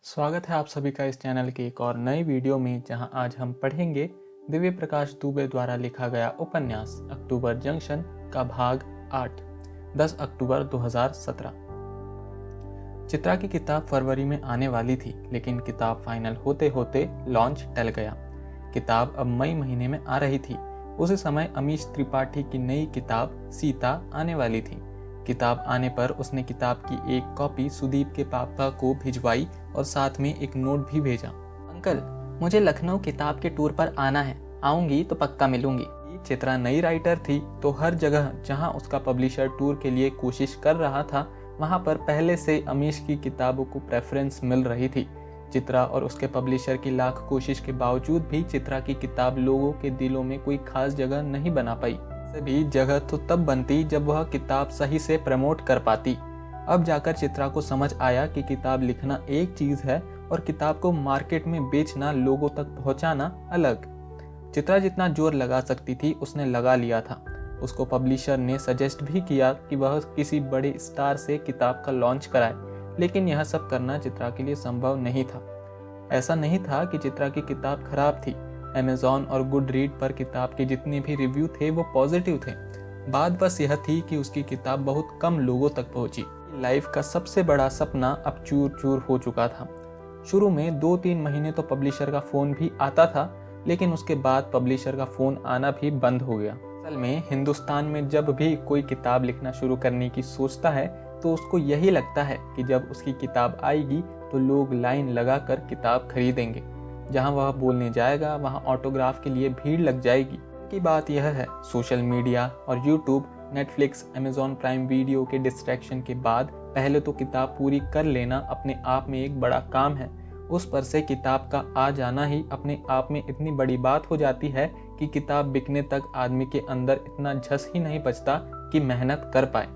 स्वागत है आप सभी का इस चैनल के एक और नई वीडियो में, जहां आज हम पढ़ेंगे दिव्य प्रकाश दुबे द्वारा लिखा गया उपन्यास अक्टूबर जंक्शन का भाग 8, 10 अक्टूबर 2017। चित्रा की किताब फरवरी में आने वाली थी, लेकिन किताब फाइनल होते होते लॉन्च टल गया। किताब अब मई महीने में आ रही थी। उसी समय अमीश त्रिपाठी की नई किताब सीता आने वाली थी। किताब आने पर उसने किताब की एक कॉपी सुदीप के पापा को भिजवाई और साथ में एक नोट भी भेजा। अंकल, मुझे लखनऊ किताब के टूर पर आना है। आऊंगी तो पक्का मिलूंगी। चित्रा नई राइटर थी, तो हर जगह जहां उसका पब्लिशर टूर के लिए कोशिश कर रहा था, वहां पर पहले से अमीश की किताबों को प्रेफरेंस मिल रही थी। चित्रा और उसके पब्लिशर की लाख कोशिश के बावजूद भी चित्रा की किताब लोगों के दिलों में कोई खास जगह नहीं बना पाई। भी जगह तो तब बनती जब वह किताब सही से प्रमोट कर पाती। अब जाकर चित्रा को समझ आया कि किताब लिखना एक चीज है और किताब को मार्केट में बेचना, लोगों तक पहुंचाना अलग। चित्रा जितना जोर लगा सकती थी उसने लगा लिया था। उसको पब्लिशर ने सजेस्ट भी किया कि वह किसी बड़े स्टार से किताब का लॉन्च कराए, लेकिन यह सब करना चित्रा के लिए संभव नहीं था। ऐसा नहीं था कि चित्रा की किताब खराब थी। अमेज़ॉन और गुड रीड पर किताब के जितने भी रिव्यू थे वो पॉजिटिव थे। बात बस यह थी कि उसकी किताब बहुत कम लोगों तक पहुंची। लाइफ का सबसे बड़ा सपना अब चूर चूर हो चुका था। शुरू में 2-3 महीने तो पब्लिशर का फ़ोन भी आता था, लेकिन उसके बाद पब्लिशर का फ़ोन आना भी बंद हो गया। असल में हिंदुस्तान में जब भी कोई किताब लिखना शुरू करने की सोचता है तो उसको यही लगता है कि जब उसकी किताब आएगी तो लोग लाइन लगाकर किताब खरीदेंगे। जहां वह बोलने जाएगा वहां ऑटोग्राफ के लिए भीड़ लग जाएगी। की बात यह है, सोशल मीडिया और YouTube, Netflix, Amazon prime video के डिस्ट्रैक्शन के बाद पहले तो किताब पूरी कर लेना अपने आप में एक बड़ा काम है। उस पर से किताब का आ जाना ही अपने आप में इतनी बड़ी बात हो जाती है कि किताब बिकने तक आदमी के अंदर इतना झस ही नहीं बचता कि मेहनत कर पाए।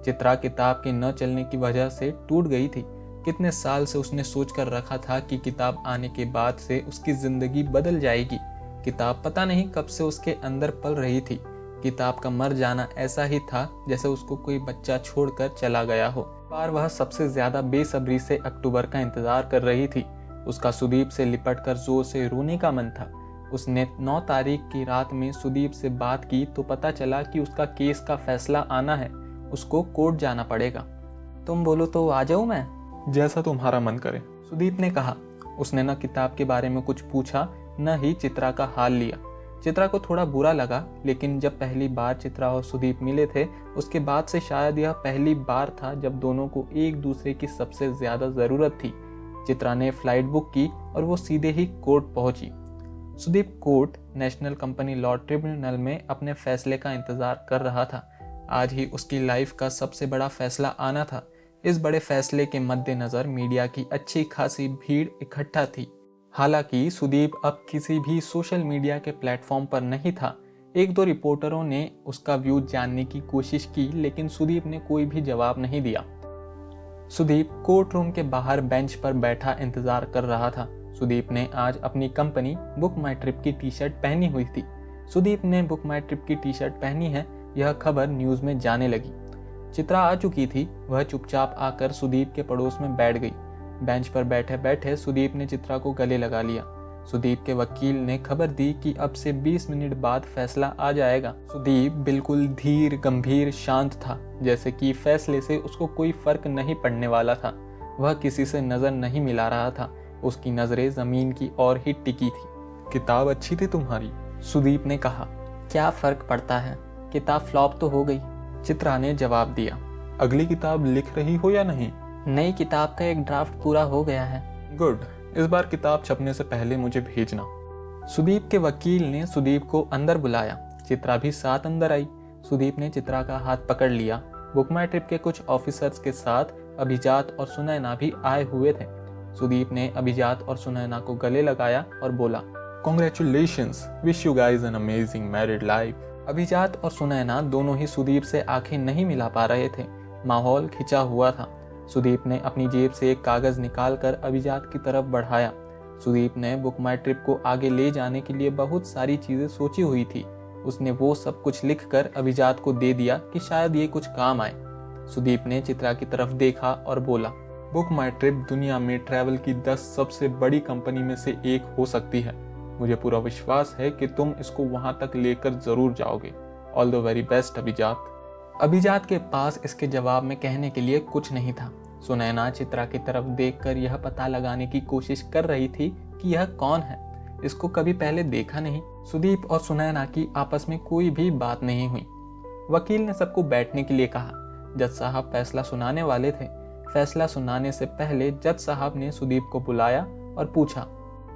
चित्रा किताब के न चलने की वजह से टूट गई थी। कितने साल से उसने सोच कर रखा था कि किताब आने के बाद से उसकी जिंदगी बदल जाएगी। किताब पता नहीं कब से उसके अंदर पल रही थी। किताब का मर जाना ऐसा ही था जैसे उसको कोई बच्चा छोड़कर चला गया हो। बार वह सबसे ज्यादा बेसब्री से अक्टूबर का इंतजार कर रही थी। उसका सुदीप से लिपट कर जोर से रोने का मन था। उसने 9 तारीख की रात में सुदीप से बात की तो पता चला कि उसका केस का फैसला आना है। उसको कोर्ट जाना पड़ेगा। तुम बोलो तो आ जाऊं मैं? जैसा तुम्हारा मन करे, सुदीप ने कहा। उसने न किताब के बारे में कुछ पूछा, न ही चित्रा का हाल लिया। चित्रा को थोड़ा बुरा लगा, लेकिन जब पहली बार चित्रा और सुदीप मिले थे उसके बाद से शायद यह पहली बार था जब दोनों को एक दूसरे की सबसे ज्यादा जरूरत थी। चित्रा ने फ्लाइट बुक की और वो सीधे ही कोर्ट पहुंची। Sudeep court, National Company Law Tribunal में अपने फैसले का इंतजार कर रहा था। आज ही उसकी लाइफ का सबसे बड़ा फैसला आना था। इस बड़े फैसले के मद्देनजर मीडिया की अच्छी खासी भीड़ इकट्ठा थी। हालांकि सुदीप अब किसी भी सोशल मीडिया के प्लेटफॉर्म पर नहीं था। 1-2 रिपोर्टरों ने उसका व्यू जानने की कोशिश की, लेकिन सुदीप ने कोई भी जवाब नहीं दिया। सुदीप कोर्ट रूम के बाहर बेंच पर बैठा इंतजार कर रहा था। सुदीप ने आज अपनी कंपनी बुक माई ट्रिप की टी शर्ट पहनी हुई थी। सुदीप ने बुक माई ट्रिप की टी शर्ट पहनी है, यह खबर न्यूज में जाने लगी। चित्रा आ चुकी थी। वह चुपचाप आकर सुदीप के पड़ोस में बैठ गई। बेंच पर बैठे बैठे सुदीप ने चित्रा को गले लगा लिया। सुदीप के वकील ने खबर दी कि अब से 20 मिनट बाद फैसला आ जाएगा। सुदीप बिल्कुल धीर, गंभीर, शांत था, जैसे कि फैसले से उसको कोई फर्क नहीं पड़ने वाला था। वह किसी से नजर नहीं मिला रहा था। उसकी नजरें जमीन की ओर ही टिकी थी। किताब अच्छी थी तुम्हारी, सुदीप ने कहा। क्या फर्क पड़ता है, किताब फ्लॉप तो हो गई। चित्रा ने जवाब दिया। अगली किताब लिख रही हो या नहीं? नई किताब का एक ड्राफ्ट पूरा हो गया है। गुड, इस बार किताब छपने से पहले मुझे भेजना। सुदीप के वकील ने सुदीप को अंदर बुलाया। चित्रा भी साथ अंदर आई। सुदीप ने चित्रा का हाथ पकड़ लिया। बुक माई ट्रिप के कुछ ऑफिसर्स के साथ अभिजात और सुनैना भी आए हुए थे। सुदीप ने अभिजात और सुनैना को गले लगाया और बोला, congratulations, wish you guys an amazing married life. अभिजात और सुनैना दोनों ही सुदीप से आंखें नहीं मिला पा रहे थे। माहौल खिंचा हुआ था। सुदीप ने अपनी जेब से एक कागज निकालकर अभिजात की तरफ बढ़ाया। सुदीप ने बुक माई ट्रिप को आगे ले जाने के लिए बहुत सारी चीजें सोची हुई थी। उसने वो सब कुछ लिखकर अभिजात को दे दिया कि शायद ये कुछ काम आए। सुदीप ने चित्रा की तरफ देखा और बोला, बुक माई ट्रिप दुनिया में ट्रैवल की 10 सबसे बड़ी कंपनी में से एक हो सकती है। मुझे पूरा विश्वास है कि तुम इसको वहां तक लेकर जरूर जाओगे। ऑल द वेरी बेस्ट अभिजात। अभिजात के पास इसके जवाब में कहने के लिए कुछ नहीं था। सुनैना चित्रा की तरफ देखकर यह पता लगाने की कोशिश कर रही थी कि यह कौन है। इसको कभी पहले देखा नहीं। सुदीप और सुनैना की आपस में कोई भी बात नहीं हुई। वकील ने सबको बैठने के लिए कहा। जज साहब फैसला सुनाने वाले थे। फैसला सुनाने से पहले जज साहब ने सुदीप को बुलाया और पूछा,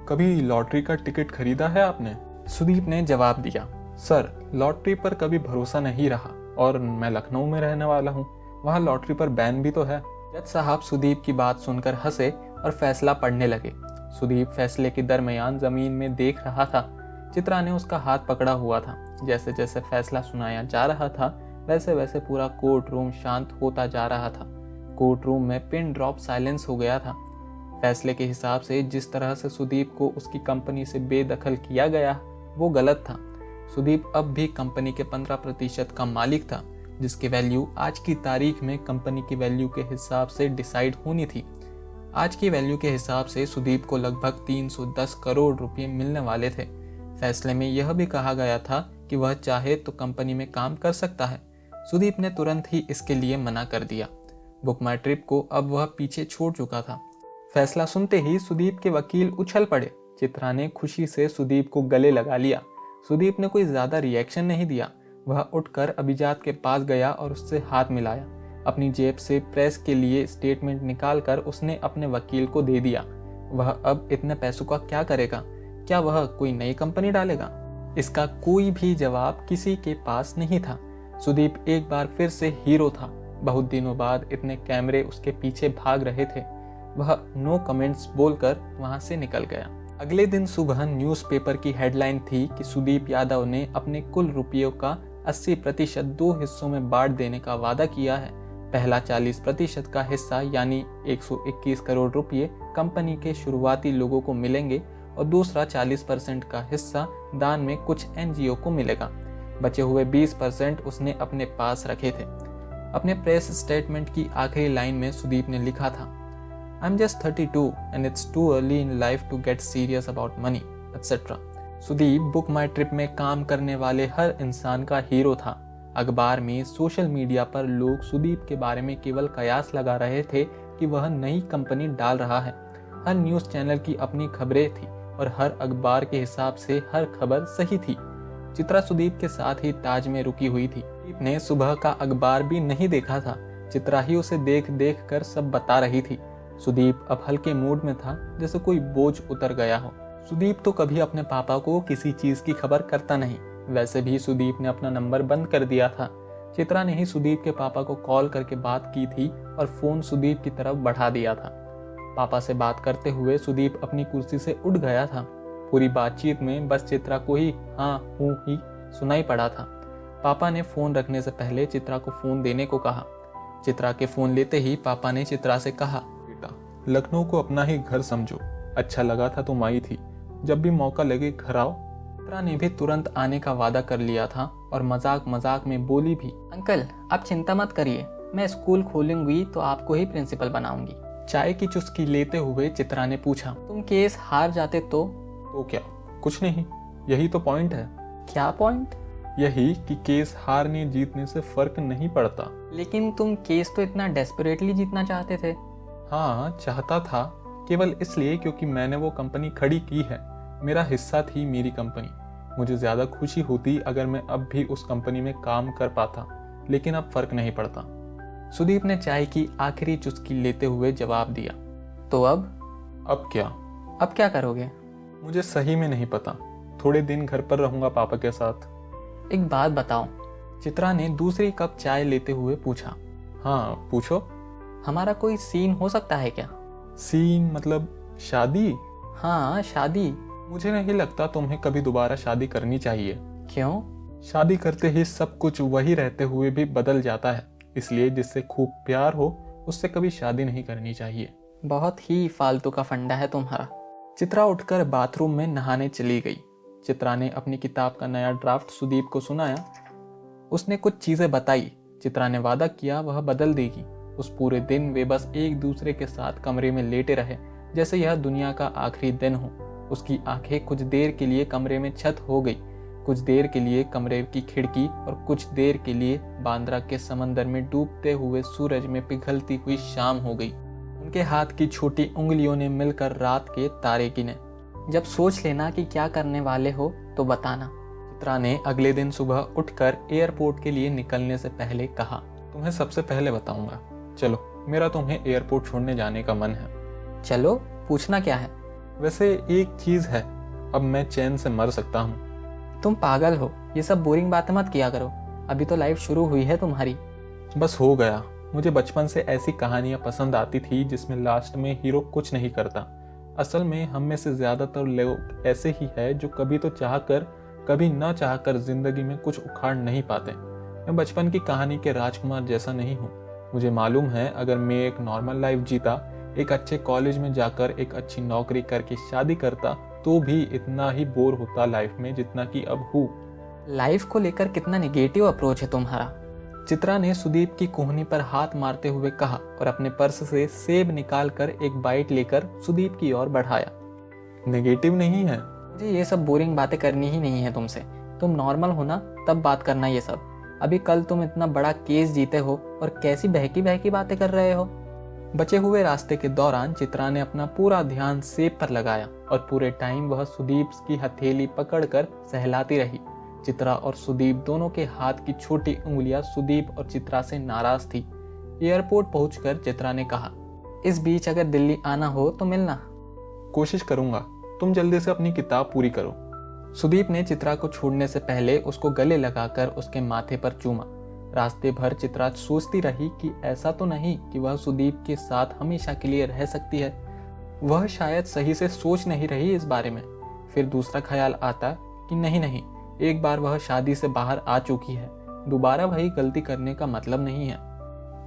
कभी लॉटरी का टिकट खरीदा है आपने? सुदीप ने जवाब दिया, सर, लॉटरी पर कभी भरोसा नहीं रहा और मैं लखनऊ में रहने वाला हूँ, वहाँ लॉटरी पर बैन भी तो है। जज साहब सुदीप की बात सुनकर हंसे और फैसला पढ़ने लगे। सुदीप फैसले के दरमियान जमीन में देख रहा था। चित्रा ने उसका हाथ पकड़ा हुआ था। जैसे जैसे फैसला सुनाया जा रहा था वैसे वैसे पूरा कोर्ट रूम शांत होता जा रहा था। कोर्ट रूम में पिन ड्रॉप साइलेंस हो गया था। फैसले के हिसाब से जिस तरह से सुदीप को उसकी कंपनी से बेदखल किया गया वो गलत था। सुदीप अब भी कंपनी के 15% का मालिक था, जिसकी वैल्यू आज की तारीख में कंपनी की वैल्यू के हिसाब से डिसाइड होनी थी। आज की वैल्यू के हिसाब से सुदीप को लगभग 310 करोड़ रुपए मिलने वाले थे। फैसले में यह भी कहा गया था कि वह चाहे तो कंपनी में काम कर सकता है। सुदीप ने तुरंत ही इसके लिए मना कर दिया। बुक माई ट्रिप को अब वह पीछे छोड़ चुका था। फैसला सुनते ही सुदीप के वकील उछल पड़े। चित्रा ने खुशी से सुदीप को गले लगा लिया। सुदीप ने कोई ज्यादा रिएक्शन नहीं दिया। वह उठकर अभिजात के पास गया और उससे हाथ मिलाया। अपनी जेब से प्रेस के लिए स्टेटमेंट निकालकर उसने अपने वकील को दे दिया। वह अब इतने पैसों का क्या करेगा? क्या वह कोई नई कंपनी डालेगा? इसका कोई भी जवाब किसी के पास नहीं था। सुदीप एक बार फिर से हीरो था। बहुत दिनों बाद इतने कैमरे उसके पीछे भाग रहे थे। वह नो कमेंट्स बोलकर वहां से निकल गया। अगले दिन सुबह न्यूज़पेपर की हेडलाइन थी कि सुदीप यादव ने अपने कुल रुपयों का 80% 2 हिस्सों में बांट देने का वादा किया है। पहला 40% का हिस्सा यानी 121 करोड़ रुपये कंपनी के शुरुआती लोगों को मिलेंगे और दूसरा 40% का हिस्सा दान में कुछ एनजीओ को मिलेगा। बचे हुए 20% उसने अपने पास रखे थे। अपने प्रेस स्टेटमेंट की आखिरी लाइन में सुदीप ने लिखा था, I'm just 32 and it's too early in life to get serious about money, etc. Sudeep Book My Trip में काम करने वाले हर इंसान का हीरो था। अखबार में, सोशल मीडिया पर लोग सुदीप के बारे में केवल कयास लगा रहे थे कि वह नई कंपनी डाल रहा है। हर न्यूज़ चैनल की अपनी खबरें थी और हर अखबार के हिसाब से हर खबर सही थी। चित्रा सुदीप के साथ ही ताज में रुकी हुई थी। सुदीप ने सुबह का अखबार भी नहीं देखा था। चित्रा ही उसे देख देख कर सब बता रही थी। सुदीप अब हल्के मूड में था, जैसे कोई बोझ उतर गया हो। सुदीप तो कभी अपने पापा को किसी चीज की खबर करता नहीं। वैसे भी सुदीप ने अपना नंबर बंद कर दिया था। चित्रा ने ही सुदीप के पापा को कॉल करके बात की थी और फोन सुदीप की तरफ बढ़ा दिया था। पापा से बात करते हुए सुदीप अपनी कुर्सी से उठ गया था। पूरी बातचीत में बस चित्रा को ही हाँ हूँ ही सुनाई पड़ा था। पापा ने फोन रखने से पहले चित्रा को फोन देने को कहा। चित्रा के फोन लेते ही पापा ने चित्रा से कहा, लखनऊ को अपना ही घर समझो। अच्छा लगा था तुम आई थी। जब भी मौका लगे घर आओ। चित्रा ने भी तुरंत आने का वादा कर लिया था और मजाक मजाक में बोली भी, अंकल आप चिंता मत करिए, मैं स्कूल खोलूंगी तो आपको ही प्रिंसिपल बनाऊंगी। चाय की चुस्की लेते हुए चित्रा ने पूछा, तुम केस हार जाते तो क्या? कुछ नहीं, यही तो पॉइंट है। क्या पॉइंट? यही कि केस हारने जीतने से फर्क नहीं पड़ता। लेकिन तुम केस तो इतना डेस्परेटली जीतना चाहते थे। हाँ, चाहता था, केवल इसलिए क्योंकि मैंने वो कंपनी खड़ी की है। मेरा हिस्सा थी मेरी कंपनी। मुझे ज़्यादा खुशी होती अगर मैं अब भी उस कंपनी में काम कर पाता, लेकिन अब फर्क नहीं पड़ता। सुदीप ने चाय की आखिरी चुस्की लेते हुए जवाब दिया, तो अब क्या? अब क्या करोगे? मुझे सही में नहीं पता। थोड़े दिन घर पर रहूंगा पापा के साथ। एक बात बताओ, चित्रा ने दूसरी कप चाय लेते हुए पूछा। हाँ पूछो। हमारा कोई सीन हो सकता है क्या? सीन मतलब शादी? हाँ शादी। मुझे नहीं लगता तुम्हें कभी दोबारा शादी करनी चाहिए। क्यों? शादी करते ही सब कुछ वही रहते हुए भी बदल जाता है, इसलिए जिससे खूब प्यार हो उससे कभी शादी नहीं करनी चाहिए। बहुत ही फालतू का फंडा है तुम्हारा। चित्रा उठकर बाथरूम में नहाने चली गई। चित्रा ने अपनी किताब का नया ड्राफ्ट सुदीप को सुनाया। उसने कुछ चीजें बताई। चित्रा ने वादा किया वह बदल देगी। उस पूरे दिन वे बस एक दूसरे के साथ कमरे में लेटे रहे, जैसे यह दुनिया का आखिरी दिन हो। उसकी आंखें कुछ देर के लिए कमरे में छत हो गई, कुछ देर के लिए कमरे की खिड़की और कुछ देर के लिए बांद्रा के समंदर में डूबते हुए सूरज में पिघलती हुई शाम हो गई। उनके हाथ की छोटी उंगलियों ने मिलकर रात के तारे गिने। जब सोच लेना कि क्या करने वाले हो तो बताना, चित्रा ने अगले दिन सुबह उठकर एयरपोर्ट के लिए निकलने से पहले कहा। तुम्हें सबसे पहले बताऊंगा। चलो, मेरा तुम्हें एयरपोर्ट छोड़ने जाने का मन है। चलो, पूछना क्या है? वैसे एक चीज है, अब मैं चैन से मर सकता हूँ। तुम पागल हो, ये सब बोरिंग बातें मत किया करो। अभी तो लाइफ शुरू हुई है तुम्हारी। बस हो गया। मुझे बचपन से ऐसी कहानियां पसंद आती थी जिसमें लास्ट में हीरो कुछ नहीं करता। असल में हम में से ज्यादातर लोग ऐसे ही है जो कभी तो चाहकर कभी न चाहकर जिंदगी में कुछ उखाड़ नहीं पाते। मैं बचपन की कहानी के राजकुमार जैसा नहीं हूँ। मुझे मालूम है अगर मैं एक नॉर्मल लाइफ जीता, एक अच्छे कॉलेज में जाकर एक अच्छी नौकरी करके शादी करता, तो भी इतना ही बोर होता लाइफ में जितना कि अब हूँ। लाइफ को लेकर कितना निगेटिव अप्रोच है तुम्हारा। चित्रा ने सुदीप की कोहनी पर हाथ मारते हुए कहा और अपने पर्स से सेब निकालकर एक बाइट लेकर सुदीप की ओर बढ़ाया। नेगेटिव नहीं है। मुझे ये सब बोरिंग बातें करनी ही नहीं है तुमसे। तुम नॉर्मल हो ना, तब बात करना ये सब। अभी कल तुम इतना बड़ा केस जीते हो और कैसी बहकी बहकी बातें कर रहे हो। बचे हुए रास्ते के दौरान चित्रा ने अपना पूरा ध्यान सेब पर लगाया और पूरे टाइम वह सुदीप की हथेली पकड़कर सहलाती रही। चित्रा और सुदीप दोनों के हाथ की छोटी उंगलियां सुदीप और चित्रा से नाराज थी। एयरपोर्ट पहुंचकर चित्रा ने कहा, इस बीच अगर दिल्ली आना हो तो मिलना। कोशिश करूंगा। तुम जल्दी से अपनी किताब पूरी करो। सुदीप ने चित्रा को छोड़ने से पहले उसको गले लगाकर उसके माथे पर चूमा। रास्ते भर चित्रा सोचती रही कि ऐसा तो नहीं कि वह सुदीप के साथ हमेशा के लिए रह सकती है। वह शायद सही से सोच नहीं रही इस बारे में। फिर दूसरा ख्याल आता कि नहीं, एक बार वह शादी से बाहर आ चुकी है, दोबारा वही गलती करने का मतलब नहीं है।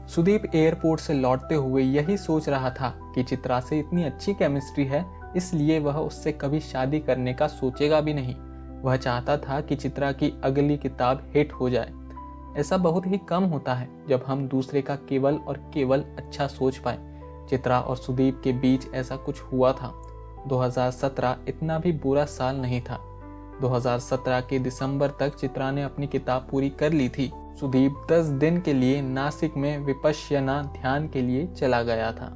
सुदीप एयरपोर्ट से लौटते हुए यही सोच रहा था कि चित्रा से इतनी अच्छी केमिस्ट्री है, इसलिए वह उससे कभी शादी करने का सोचेगा भी नहीं। वह चाहता था कि चित्रा की अगली किताब हिट हो जाए। ऐसा बहुत ही कम होता है जब हम दूसरे का केवल और केवल अच्छा सोच पाए। चित्रा और सुदीप के बीच ऐसा कुछ हुआ था। 2017 इतना भी बुरा साल नहीं था। 2017 के दिसंबर तक चित्रा ने अपनी किताब पूरी कर ली थी। सुदीप 10 दिन के लिए नासिक में विपश्यना ध्यान के लिए चला गया था।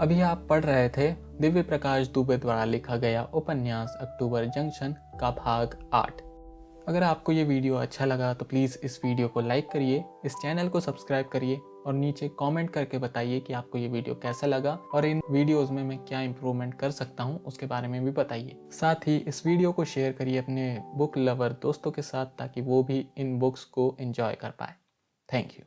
अभी आप पढ़ रहे थे दिव्य प्रकाश दुबे द्वारा लिखा गया उपन्यास अक्टूबर जंक्शन का भाग 8। अगर आपको ये वीडियो अच्छा लगा तो प्लीज़ इस वीडियो को लाइक करिए, इस चैनल को सब्सक्राइब करिए और नीचे कमेंट करके बताइए कि आपको ये वीडियो कैसा लगा और इन वीडियोस में मैं क्या इंप्रूवमेंट कर सकता हूँ उसके बारे में भी बताइए। साथ ही इस वीडियो को शेयर करिए अपने बुक लवर दोस्तों के साथ ताकि वो भी इन बुक्स को एंजॉय कर पाए। Thank you.